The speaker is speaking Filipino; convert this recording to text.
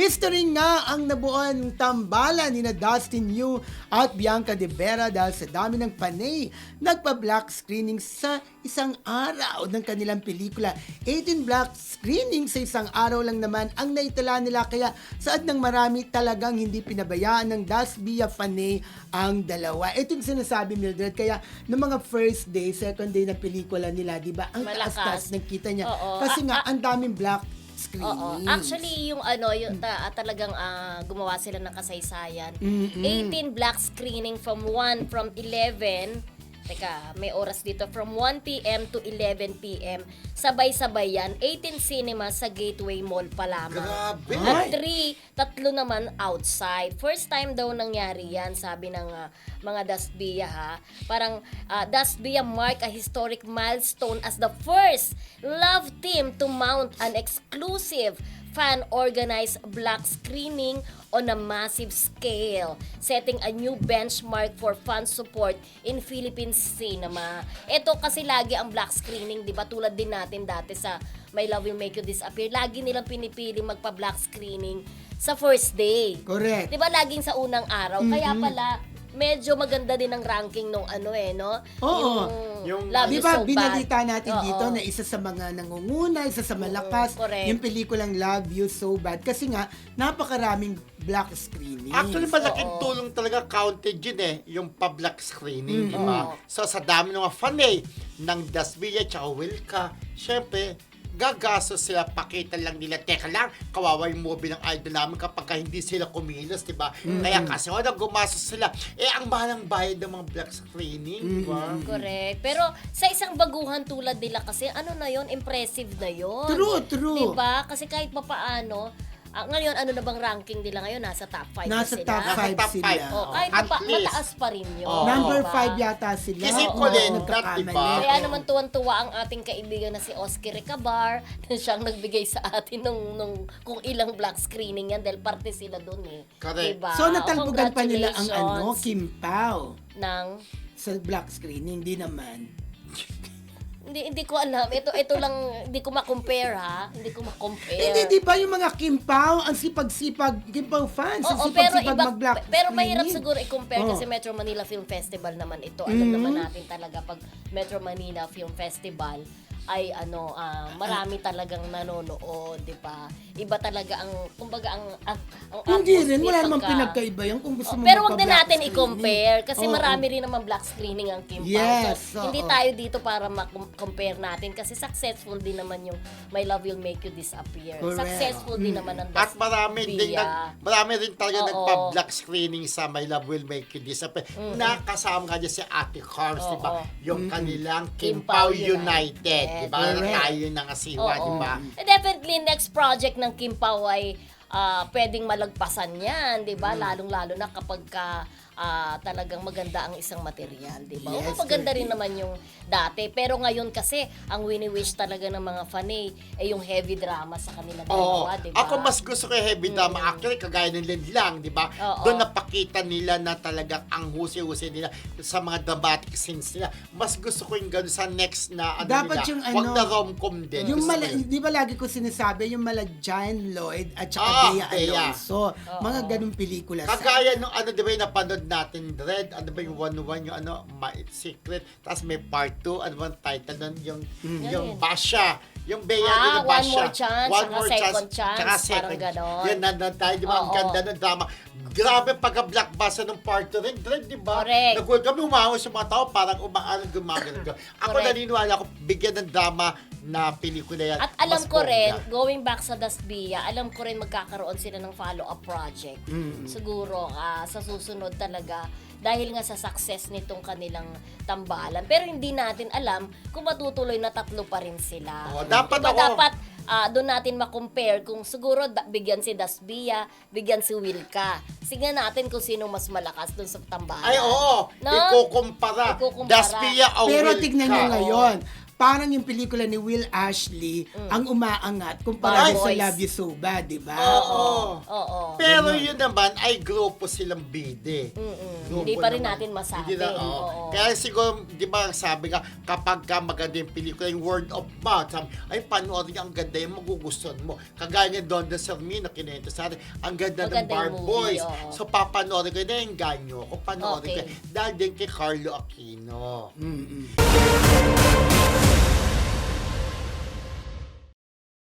History nga ang nabuon tambalan ni na Dustin Yu at Bianca De Vera dahil sa dami ng panay. Nagpa-black screening sa isang araw ng kanilang pelikula. 18 black screening sa isang araw lang naman ang naitala nila, kaya saad ng marami talagang hindi pinabayaan ng Dasbia Fanay ang dalawa. Ito yung sinasabi, Mildred, kaya ng mga first day, second day na pelikula nila, di ba? Ang taas-taas nagkita niya. Oo. Kasi nga, ang daming black screenings. Oo. Actually, yung talagang gumawa sila ng kasaysayan. 18 black screening from 11. Teka, may oras dito. From 1 p.m. to 11 p.m. Sabay-sabay yan. 18 cinemas sa Gateway Mall pa lamang. Grabe. At 3 naman outside. First time daw nangyari yan, sabi ng mga Dasbia ha. Parang Dasbia mark a historic milestone as the first love team to mount an exclusive fan-organized black screening on a massive scale, setting a new benchmark for fan support in Philippine cinema. Ito kasi lagi ang black screening, di ba? Tulad din natin dati sa My Love Will Make You Disappear. Lagi nilang pinipili magpa-black screening sa first day. Correct. Di ba? Laging sa unang araw. Kaya pala, medyo maganda din ang ranking nung no? Oo. Yung Love Di You ba, So binalita Bad. natin Oo. dito na isa sa mga nangunguna, isa sa malakas, correct. yung pelikulang Love You So Bad. Kasi nga, napakaraming black screening. Actually, malaking tulong talaga counted yun yung public screening, di ba? So, sa dami ng mga fanay ng Dasbia at Wilka, syempre, gagaso sila, pakita lang nila, teka lang, kawawa yung movie ng idol namin kapag hindi sila kumilos, di ba? Kaya kasi wala gumasos sila. Ang mahalang bayad ng mga black screening, di ba? Correct. Pero sa isang baguhan tulad nila kasi, na yon, impressive na yon. True. Diba? Kasi kahit papaano, ngayon, ano na bang ranking nila ngayon? Nasa top 5 Nasa sila. top 5 top sila. five. Kahit At least. mataas pa rin yun. Number diba? 5 yata sila. Kasi Oo, Colin, nagkakamali. diba? Kaya naman tuwan-tuwa ang ating kaibigan na si Oscar Recabar na siyang nagbigay sa atin nung kung ilang black screening yan dahil parte sila dun Correct. Diba? So, natalbugan pa nila ang Congratulations. Kim Pao Ng sa black screening. Hindi naman. Hindi ko alam. Ito lang, hindi ko ma-compare ha. Hindi ko ma-compare. Hindi, di ba yung mga Kim Pao, ang sipag-sipag, Kim Pao fans, ang Oo, pero sipag-sipag mag-black pero screening. mahirap siguro i-compare Oo. kasi Metro Manila Film Festival naman ito. Alam naman natin talaga pag Metro Manila Film Festival ay marami talagang nanonood, 'di ba? Iba talaga ang kumbaga ang Hindi rin, atmosphere wala namang pagka- pinagkaiba yan kung gusto mo Pero wag din magpa-black natin screening. i-compare kasi Oo. marami rin naman black screening ang Kim Pao. Yes, So, hindi oo. tayo dito para ma-compare natin kasi successful din naman yung My Love Will Make You Disappear. Correct. Successful din naman ang At marami rin talaga Oo. nagpa-black screening sa My Love Will Make You Disappear. Nakasama nga dyan si Ate Carbs, di ba? Oo. Yung kanilang Kim Kim Pao Pao United, di ba? Correct. Tayo ng asiwa, di ba? Definitely, next project ng Kim Pao ay pwedeng malagpasan yan, di ba? Lalong-lalo na kapag talagang maganda ang isang material, di ba? Yes, Maganda rin correct. naman yung dati. Pero ngayon kasi, ang wini-wish talaga ng mga fanay ay yung heavy drama sa kanila Oo. dalawa, di ba? Ako mas gusto ko yung heavy drama. Actually, kagaya ng Linlang, di ba? Oo. Doon napakita nila na talagang ang husay-husay nila sa mga dramatic scenes nila. Mas gusto ko yung gano'n sa next na Dapat nila. yung Wag ano, na rom-com din. Yung Gusto ko yun. di ba lagi ko sinasabi, yung mala John Lloyd at saka Bea Bea. Alonso. Mga ganung pelikula. Kagaya nung di ba yung napanood natin, Red, ano ba yung 1-1, yung My Secret, tapos may part 2, ano ba ang title nun, yung Basha, yung Bea din na One Basha. More Chance, saka Second Chance, tsaka parang ganon. Yan, nandun tayo, di ba, ang Oo. ganda ng drama. Grabe pagka-blockbuster ng part 2 rin, Red, di ba? Correct. Nag-world kami, umahaw sa mga tao, parang gumagano. Ako Correct. naniniwala ko, bigyan ng drama na pelikula yan. At alam Mas ko rin, bongga. going back sa Dasbia, alam ko rin magkakaroon sila ng follow-up project. Siguro sa susunod talaga dahil nga sa success nitong kanilang tambalan. Pero hindi natin alam kung matutuloy na 3 pa rin sila. Oo, dapat Diba, ako- dapat doon natin ma-compare kung siguro bigyan si Dasbia, bigyan si Wilka. Tingnan natin kung sino mas malakas doon sa tambalan. Ay, oo. No? Ikukumpara. Ikukumpara. Daspia o Pero Wilka. tignan nyo ngayon, parang yung pelikula ni Will Ashley ang umaangat kumpara Bad sa Boys. Love You So Bad, di ba? Oo. Pero yun naman ay grupo silang bide. Grupo Hindi pa rin naman. natin masabi. Hindi na, oo. Oo. Kaya siguro, di ba sabi nga, kapag ka maganda yung pelikula, yung word of mouth, sabi, ay panoorin niya, ang ganda yung magugustuhan mo. Kagaya nga Don de Sermino, kinento sa atin, ang ganda ng Maganda Bar yung movie, Boys. oo. So papanoorin ko na yung ganyo ko, panoorin Okay. ko. Dahil din kay Carlo Aquino.